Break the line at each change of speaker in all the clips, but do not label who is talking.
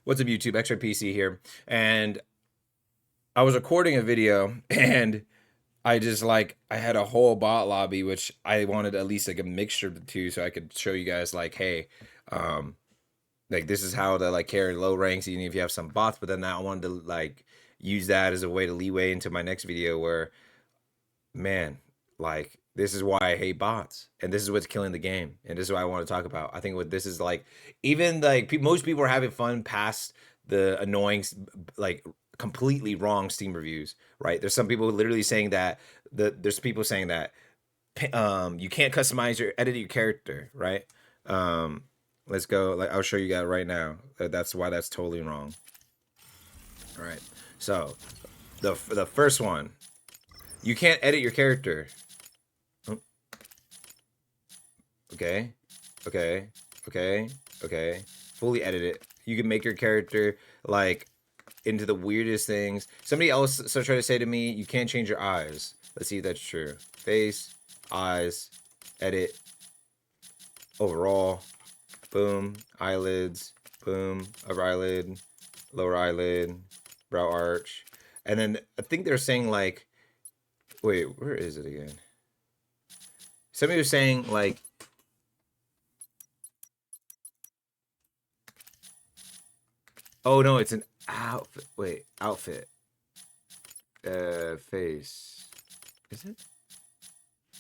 What's up, YouTube? Xraypc here, and I was recording a video, and I had a whole bot lobby, which I wanted at least like a mixture of the two, so I could show you guys like, hey, um, like this is how to like carry low ranks, even if you have some bots. But then I wanted to like use that as a way to leeway into my next video, where man, like this is why I hate bots, and this is what's killing the game, and this is what I want to talk about. I think what this is like, even like most people are having fun past the annoying, like completely wrong Steam reviews, right? There's some people literally saying that there's people saying that you can't customize your edit your character, right? Um, let's go. Like I'll show you that right now. That's why that's totally wrong. All right. So the first one, you can't edit your character. Oh, okay, okay, okay, okay. Fully edit it. You can make your character like into the weirdest things. Somebody else so tried to say to me, you can't change your eyes. Let's see if that's true. Face, eyes, edit, overall, boom, eyelids, boom, upper eyelid, lower eyelid, brow arch. And then I think they're saying like, wait, where is it again? Somebody was saying like, oh no, it's an outfit. Wait, outfit. Face. Is it?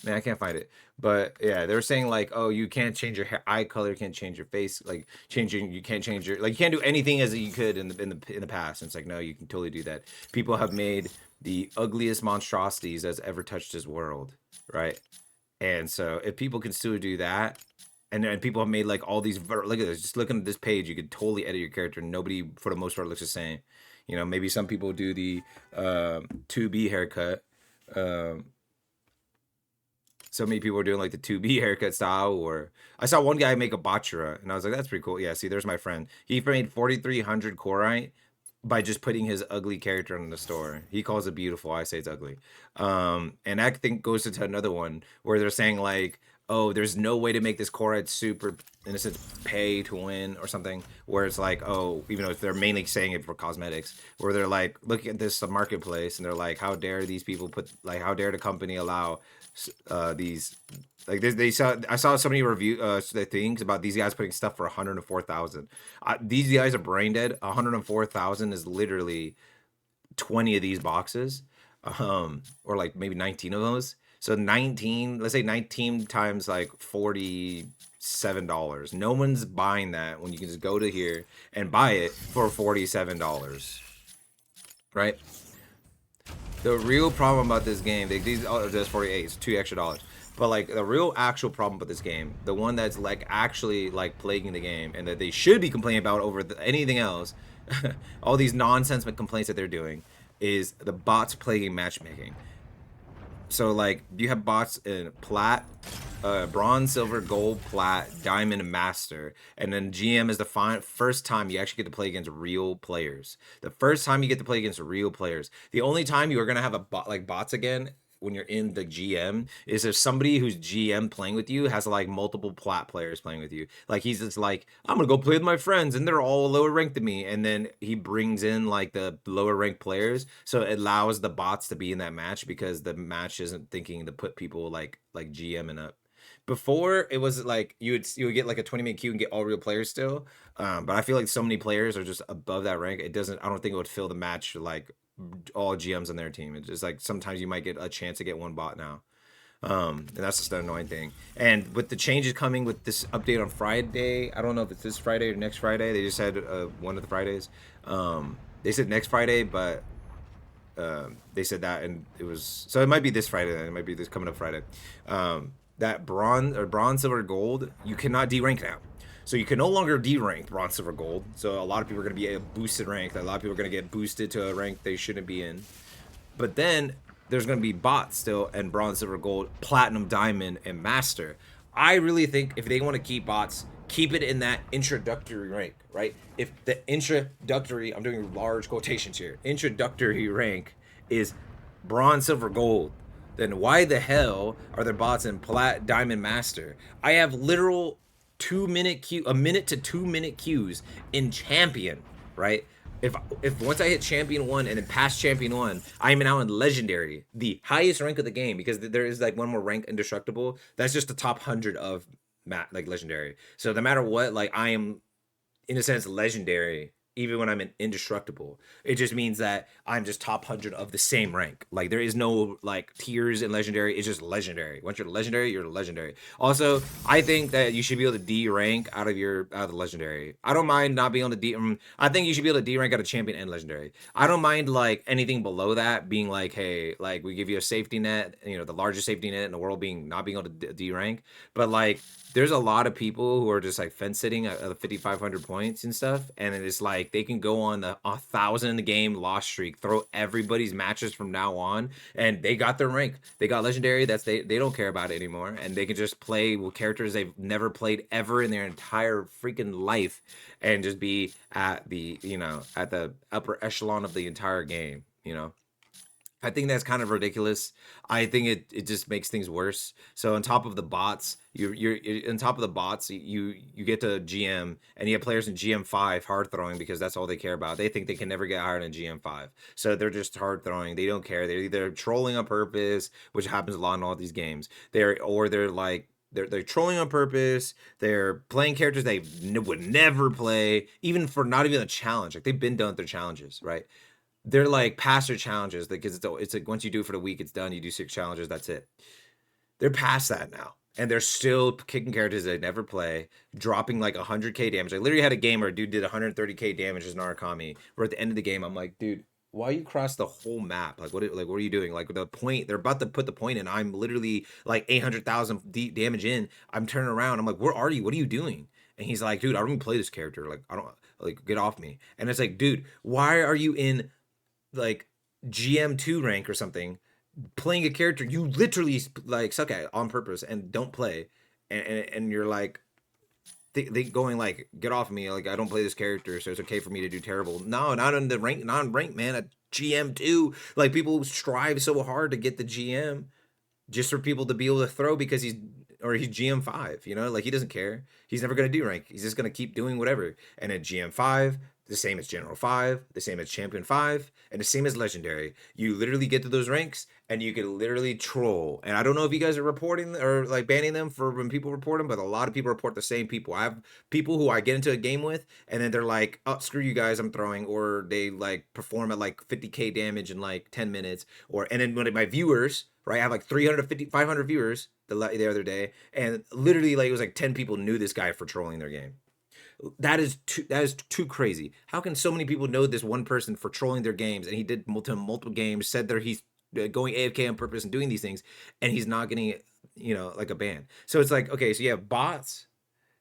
Man, I can't find it. But yeah, they were saying like, oh, you can't change your hair, eye color, you can't change your face, like changing, you can't change your like you can't do anything as you could in the past. And it's like, no, you can totally do that. People have made the ugliest monstrosities that's ever touched this world, right? And so if people can still do that, and people have made like all these look at this, just looking at this page, you could totally edit your character. Nobody for the most part looks the same. You know, maybe some people do the 2B haircut. Um, so many people are doing like the 2B haircut style, or I saw one guy make a Bachara, and I was like, that's pretty cool. Yeah, see, there's my friend. He made 4,300 Korite by just putting his ugly character in the store. He calls it beautiful. I say it's ugly. And I think goes into another one where they're saying like, oh, there's no way to make this Korite super, in a sense, pay to win or something. Where it's like, oh, even though they're mainly saying it for cosmetics, where they're like looking at this marketplace and they're like, how dare these people put, like, how dare the company allow these like they saw I saw so many review things about these guys putting stuff for 104,000. These guys are brain dead. 104,000 is literally 20 of these boxes, or like maybe 19 of those. So 19, let's say 19 times like $47. No one's buying that when you can just go to here and buy it for $47, right? The real problem about this game, these are just 48, it's $2 extra. But like the real actual problem with this game, the one that's like actually like plaguing the game, and that they should be complaining about over anything else, all these nonsense complaints that they're doing, is the bots plaguing matchmaking. So like you have bots in plat, bronze, silver, gold, plat, diamond, and master, and then GM is the first time you actually get to play against real players. The first time you get to play against real players. The only time you are gonna have a bot like bots again when you're in the GM is if somebody who's GM playing with you has like multiple plat players playing with you. Like he's just like, I'm gonna go play with my friends and they're all lower ranked than me. And then he brings in like the lower ranked players. So it allows the bots to be in that match because the match isn't thinking to put people like GMing up. Before it was like you would get like a 20-minute queue and get all real players still. But I feel like so many players are just above that rank. It doesn't I don't think it would fill the match like all GMs on their team. It's just like sometimes you might get a chance to get one bot now. And that's just the annoying thing. And with the changes coming with this update on Friday, I don't know if it's this Friday or next Friday. They just said one of the Fridays. They said next Friday, but they said that, and it was so it might be this Friday. Then it might be this coming up Friday. That bronze, silver, gold, you cannot derank now. So you can no longer derank bronze, silver, gold. So a lot of people are going to be a boosted rank. A lot of people are going to get boosted to a rank they shouldn't be in. But then there's going to be bots still and bronze, silver, gold, platinum, diamond, and master. I really think if they want to keep bots, keep it in that introductory rank, right? If the introductory, I'm doing large quotations here, introductory rank is bronze, silver, gold, then why the hell are there bots in plat, diamond, master? I have literal 2 minute queue, a minute to 2 minute queues in champion, right? If once I hit champion 1 and then past champion 1, I am now in legendary, the highest rank of the game, because there is like one more rank, indestructible. That's just the top 100 of like legendary. So no matter what, like I am in a sense legendary even when I'm indestructible. It just means that I'm just top 100 of the same rank. Like there is no like tiers in legendary. It's just legendary. Once you're legendary, you're legendary. Also, I think that you should be able to D rank out of the legendary. I don't mind not being able to D. I think you should be able to D rank out of champion and legendary. I don't mind like anything below that being like, hey, like we give you a safety net, you know, the largest safety net in the world being not being able to D rank. But like there's a lot of people who are just like fence sitting at 5,500 points and stuff, and it's like they can go on a 1,000 game loss streak, throw everybody's matches from now on, and they got their rank. They got legendary. They don't care about it anymore, and they can just play with characters they've never played ever in their entire freaking life, and just be at the at the upper echelon of the entire game. I think that's kind of ridiculous. I think it just makes things worse. So on top of the bots, you're on top of the bots, you get to GM and you have players in GM5 hard throwing because that's all they care about. They think they can never get higher than GM5. So they're just hard throwing. They don't care. They're either trolling on purpose, which happens a lot in all these games. They're like they're trolling on purpose. They're playing characters they would never play, even for not even a challenge. Like they've been done with their challenges, right? They're like past their challenges because it's like once you do it for the week, it's done. You do 6 challenges, that's it. They're past that now, and they're still kicking characters they never play, dropping like 100k damage. I literally had a game where a dude did 130k damage as Narukami. Where at the end of the game, I'm like, dude, why you cross the whole map? Like what are you doing? Like the point, they're about to put the point in. I'm literally like 800,000 damage in. I'm turning around. I'm like, where are you? What are you doing? And he's like, dude, I don't even play this character. Like I don't like get off me. And it's like, dude, why are you in like GM2 rank or something, playing a character you literally like suck at on purpose and don't play, and you're like they going like get off me, like I don't play this character so it's okay for me to do terrible. No, not on the rank, not on rank, man. At GM2, like people strive so hard to get the GM just for people to be able to throw because he's GM5, like he doesn't care. He's never going to do rank. He's just going to keep doing whatever. And at GM5, the same as General 5, the same as Champion 5, and the same as Legendary. You literally get to those ranks and you can literally troll. And I don't know if you guys are reporting or like banning them for when people report them, but a lot of people report the same people. I have people who I get into a game with and then they're like, oh, screw you guys, I'm throwing. Or they like perform at like 50k damage in like 10 minutes. And then when my viewers, right, I have like 350, 500 viewers the other day, and literally like it was like 10 people knew this guy for trolling their game. That is too crazy. How can so many people know this one person for trolling their games, and he did multiple games, said that he's going AFK on purpose and doing these things, and he's not getting like a ban. So it's like, okay, so you have bots,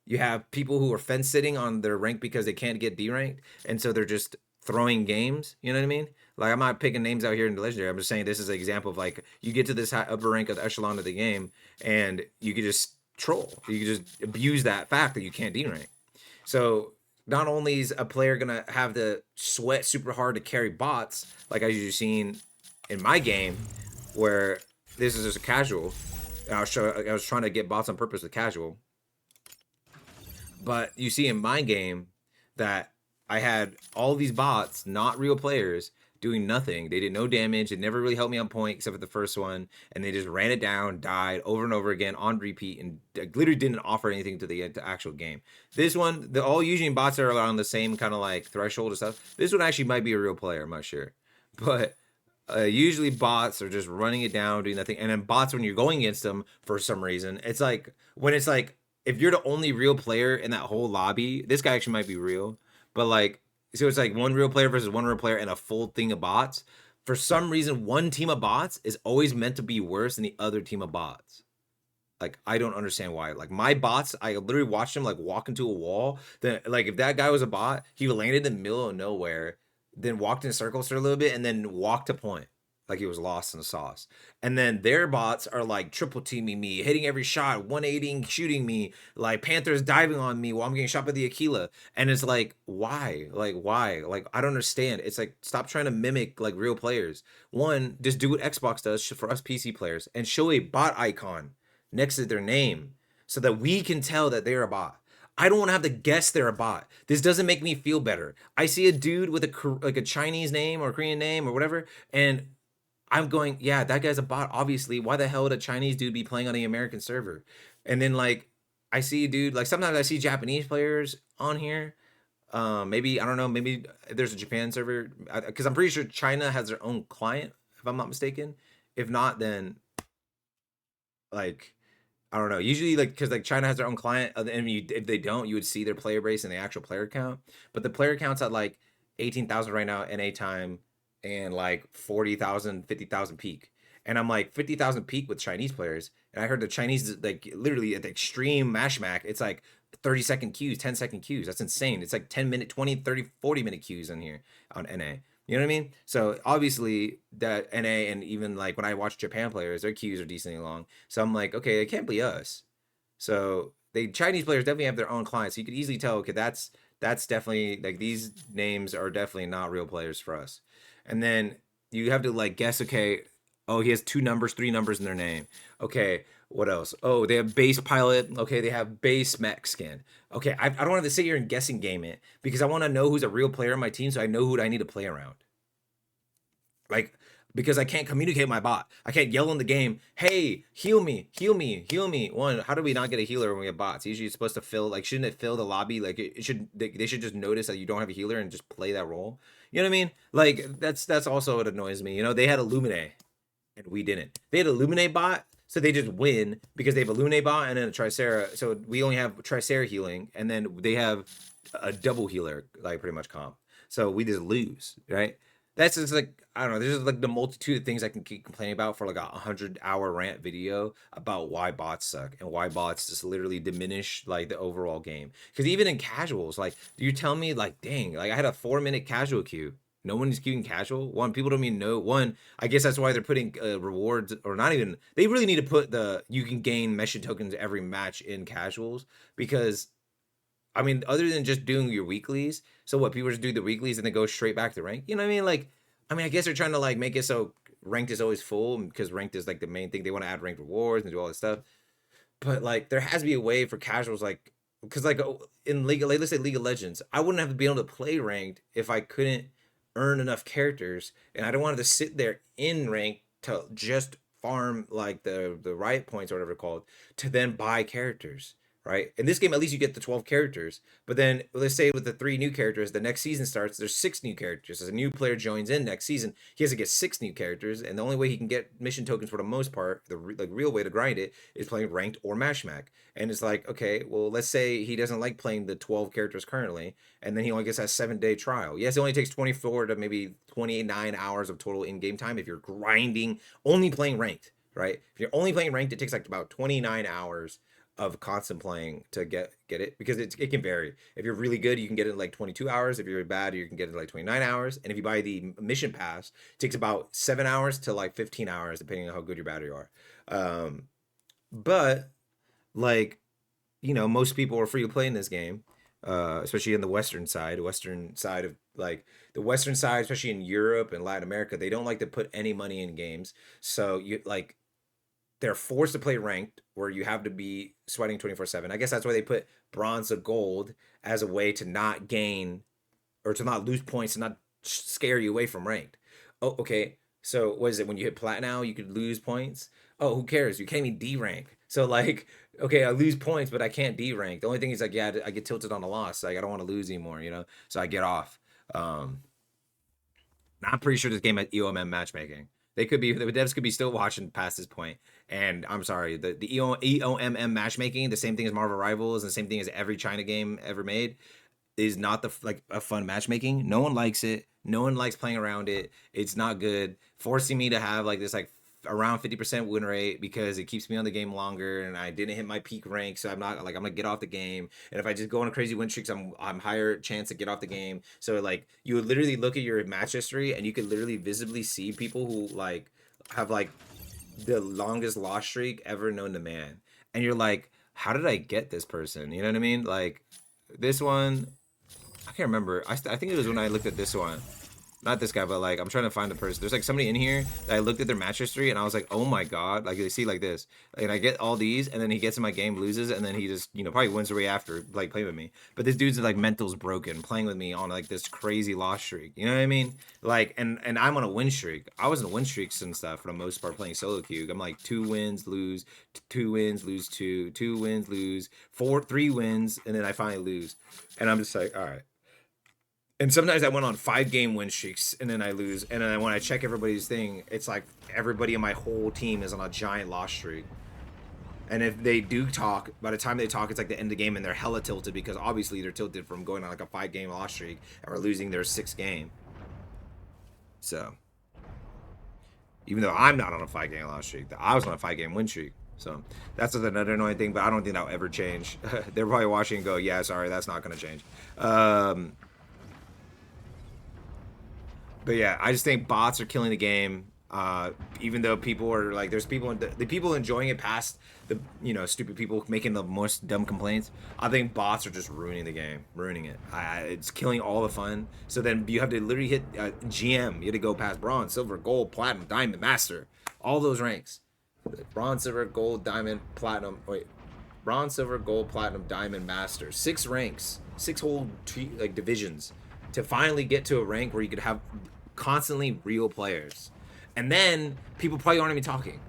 you have people who are fence sitting on their rank because they can't get D ranked, and so they're just throwing games. You know what I mean? Like I'm not picking names out here in the legendary. I'm just saying this is an example of like you get to this upper rank of the echelon of the game, and you could just troll. You could just abuse that fact that you can't D rank. So not only is a player gonna have to sweat super hard to carry bots, like as you've seen in my game, where this is just a casual. I was trying to get bots on purpose with casual, but you see in my game that I had all these bots, not real players, doing nothing. They did no damage. They never really helped me on point except for the first one, and they just ran it down, died over and over again on repeat, and literally didn't offer anything to the actual game. This one, all usually bots are on the same kind of like threshold and stuff. This one actually might be a real player. I'm not sure, but usually bots are just running it down, doing nothing. And then bots, when you're going against them for some reason, it's like when it's like if you're the only real player in that whole lobby, this guy actually might be real, but like. So it's like one real player versus one real player and a full thing of bots. For some reason, one team of bots is always meant to be worse than the other team of bots. Like, I don't understand why. Like, my bots, I literally watched him, like, walk into a wall. Then, like, if that guy was a bot, he landed in the middle of nowhere, then walked in circles for a little bit, and then walked to point. Like, he was lost in the sauce. And then their bots are, like, triple teaming me, hitting every shot, 180ing, shooting me. Like, Panthers diving on me while I'm getting shot by the Aquila. And it's like, why? Like, why? Like, I don't understand. It's like, stop trying to mimic, like, real players. One, just do what Xbox does for us PC players and show a bot icon next to their name so that we can tell that they're a bot. I don't want to have to guess they're a bot. This doesn't make me feel better. I see a dude with like a Chinese name or Korean name or whatever, and I'm going, yeah, that guy's a bot. Obviously, why the hell would a Chinese dude be playing on the American server? And then like I see a dude like sometimes I see Japanese players on here. Maybe I don't know. Maybe there's a Japan server because I'm pretty sure China has their own client, if I'm not mistaken. If not, then like I don't know. Usually, like, because like China has their own client, and if they don't, you would see their player base and the actual player count. But the player count's at like 18,000 right now NA time, and like 40,000, 50,000 peak. And I'm like 50,000 peak with Chinese players, and I heard the Chinese like literally at the extreme mash it's like 30-second queues, 10-second queues. That's insane. It's like 10-minute, 20, 30, 40-minute queues in here on NA. You know what I mean? So obviously that NA and even like when I watch Japan players, their queues are decently long. So I'm like, okay, it can't be us. So they Chinese players definitely have their own clients. So you could easily tell, okay, that's definitely like these names are definitely not real players for us. And then you have to like guess, okay, oh, he has two numbers, three numbers in their name. Okay, what else? Oh, they have base pilot. Okay, they have base mech skin. Okay, I don't want to sit here and guessing game it because I want to know who's a real player on my team so I know who I need to play around. Like, because I can't communicate with my bot. I can't yell in the game, hey, heal me, heal me, heal me. One, how do we not get a healer when we have bots? Usually it's supposed to fill, like, shouldn't it fill the lobby? Like, it should, they should just notice that you don't have a healer and just play that role. You know what I mean? Like, that's also what annoys me. You know, they had Illuminate and we didn't. They had Illuminate bot, so they just win because they have Illuminate bot and then a Tricera. So we only have Tricera healing, and then they have a double healer, like, pretty much comp. So we just lose, right? That's just like I don't know. There's just like the multitude of things I can keep complaining about for like a 100-hour rant video about why bots suck and why bots just literally diminish like the overall game. Because even in casuals, like you tell me like, dang, like I had a 4-minute casual queue. No one is queuing casual. One, people don't even know. One, I guess that's why they're putting rewards or not even. They really need to put the you can gain Mecha tokens every match in casuals because I mean, other than just doing your weeklies, so what people just do the weeklies and then go straight back to rank. You know what I mean? Like, I mean, I guess they're trying to like make it so ranked is always full because ranked is like the main thing. They want to add ranked rewards and do all this stuff. But like, there has to be a way for casuals, like, because like in League, like, let's say League of Legends, I wouldn't have to be able to play ranked if I couldn't earn enough characters, and I don't want to sit there in rank to just farm like the riot points or whatever it's called to then buy characters, right? In this game, at least you get the 12 characters. But then let's say with the 3 new characters, the next season starts, there's 6 new characters. As a new player joins in next season, he has to get 6 new characters. And the only way he can get mission tokens for the most part, the like real way to grind it, is playing ranked or mashmac. And it's like, okay, well, let's say he doesn't like playing the 12 characters currently, and then he only gets that 7-day trial. Yes, it only takes 24 to maybe 29 hours of total in-game time if you're grinding, only playing ranked, right? If you're only playing ranked, it takes like about 29 hours of constant playing to get it because it can vary. If you're really good, you can get it in like 22 hours. If you're bad, you can get it in like 29 hours. And if you buy the mission pass, it takes about 7 hours to like 15 hours depending on how good your battery are. But like most people are free to play in this game, especially in the western side of like the western side, especially in Europe and Latin America. They don't like to put any money in games, so you like they're forced to play ranked where you have to be sweating 24/7. I guess that's why they put bronze or gold as a way to not gain or to not lose points, to not scare you away from ranked. Oh, okay. So what is it? When you hit plat now, you could lose points. Oh, who cares? You can't even D rank. So like, okay, I lose points, but I can't D rank. The only thing is like, yeah, I get tilted on a loss. Like I don't want to lose anymore. So I get off. Um, I'm pretty sure this game had EOM matchmaking. The devs could be still watching past this point. And I'm sorry, the EOMM matchmaking, the same thing as Marvel Rivals, and the same thing as every China game ever made, is not the like a fun matchmaking. No one likes it. No one likes playing around it. It's not good. Forcing me to have like this like around 50% win rate because it keeps me on the game longer and I didn't hit my peak rank, so I'm not like I'm gonna get off the game. And if I just go on a crazy win streaks, I'm higher chance to get off the game. So like you would literally look at your match history and you could literally visibly see people who like have like the longest loss streak ever known to man. And you're like, how did I get this person? You know what I mean? Like this one, I can't remember. I think it was when I looked at this one. not this guy, but like I'm trying to find the person. There's like somebody in here that I looked at their match history and I was like, oh my god, like they see like this, and I get all these, and then he gets in my game, loses, and then he just probably wins the way after like playing with me. But this dude's like mental's broken, playing with me on like this crazy loss streak. You know what I mean? Like, and I'm on a win streak. I was in win streaks and stuff for the most part playing solo queue. I'm like 2 wins, lose, 2 wins, lose 2, 2 wins, lose 3 wins, and then I finally lose, and I'm just like, all right. And sometimes I went on 5-game win streaks, and then I lose. And then when I check everybody's thing, it's like everybody in my whole team is on a giant loss streak. And if they do talk, by the time they talk, it's like the end of the game, and they're hella tilted because obviously they're tilted from going on like a 5-game loss streak and we're losing their 6th game. So, even though I'm not on a 5-game loss streak, I was on a 5-game win streak. So that's another annoying thing, but I don't think that'll ever change. They're probably watching and go, yeah, sorry, that's not going to change. But yeah, I just think bots are killing the game. Even though people are like, there's people, the people enjoying it past the, stupid people making the most dumb complaints. I think bots are just ruining the game, ruining it. It's killing all the fun. So then you have to literally hit GM. You have to go past bronze, silver, gold, platinum, diamond, master, all those ranks. Bronze, silver, gold, diamond, platinum. Wait, bronze, silver, gold, platinum, diamond, master. 6 ranks, 6 whole divisions to finally get to a rank where you could have constantly real players. And then people probably aren't even talking.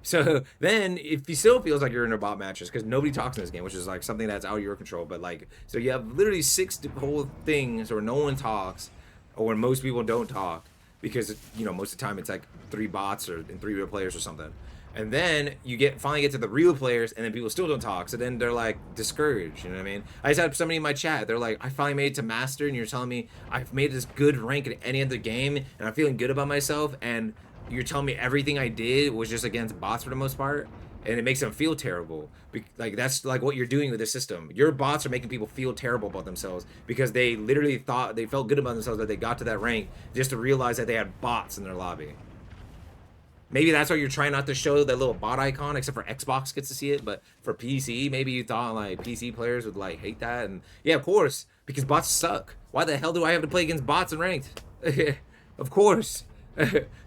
So then if he still feels like you're in a bot matches, because nobody talks in this game, which is like something that's out of your control, but like, so you have literally 6 whole things where no one talks, or when most people don't talk, because most of the time it's like 3 bots and 3 real players or something. And then you finally get to the real players, and then people still don't talk. So then they're like discouraged. You know what I mean? I just had somebody in my chat. They're like, I finally made it to master, and you're telling me I've made this good rank in any other game, and I'm feeling good about myself, and you're telling me everything I did was just against bots for the most part, and it makes them feel terrible. Like that's like what you're doing with this system. Your bots are making people feel terrible about themselves because they literally thought they felt good about themselves that they got to that rank just to realize that they had bots in their lobby. Maybe that's why you're trying not to show that little bot icon, except for Xbox gets to see it. But for PC, maybe you thought like PC players would like hate that. And yeah, of course, because bots suck. Why the hell do I have to play against bots in ranked? Of course.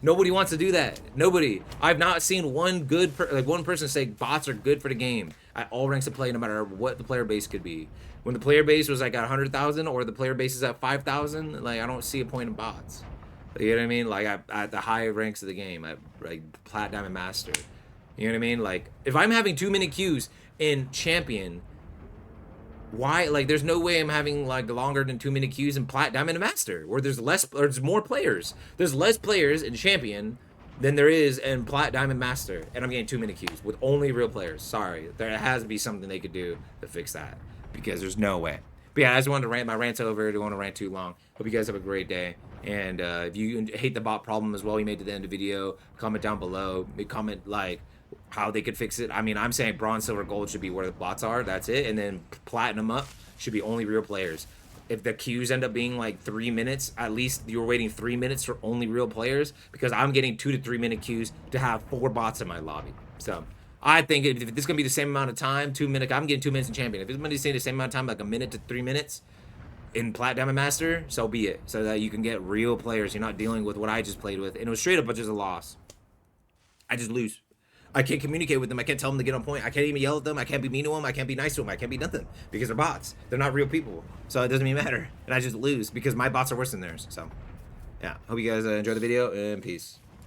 Nobody wants to do that. Nobody. I've not seen one one person say bots are good for the game at all ranks of play, no matter what the player base could be. When the player base was like at 100,000 or the player base is at 5,000, like I don't see a point in bots. You know what I mean? Like at the higher ranks of the game, at like plat, diamond, master. You know what I mean? Like if I'm having 2-minute queues in champion, why? Like there's no way I'm having like longer than 2-minute queues in plat, diamond, and master, where there's more players. There's less players in champion than there is in plat, diamond, master, and I'm getting 2-minute queues with only real players. Sorry, there has to be something they could do to fix that because there's no way. But yeah, I just wanted to rant. My rant's over. I don't want to rant too long. Hope you guys have a great day. And if you hate the bot problem as well, you made it to the end of the video, comment down below. Comment like how they could fix it. I mean, I'm saying bronze, silver, gold should be where the bots are. That's it. And then platinum up should be only real players. If the queues end up being like 3 minutes, at least you're waiting 3 minutes for only real players, because I'm getting 2 to 3 minute queues to have 4 bots in my lobby. So I think if this is going to be the same amount of time, 2 minutes, I'm getting 2 minutes in champion. If it's going to be the same amount of time, like 1 minute to 3 minutes in plat, diamond, master, so be it. So that you can get real players. You're not dealing with what I just played with. And it was straight up just a loss. I just lose. I can't communicate with them. I can't tell them to get on point. I can't even yell at them. I can't be mean to them. I can't be nice to them. I can't be nothing because they're bots. They're not real people. So it doesn't even matter. And I just lose because my bots are worse than theirs. So yeah, hope you guys enjoy the video and peace.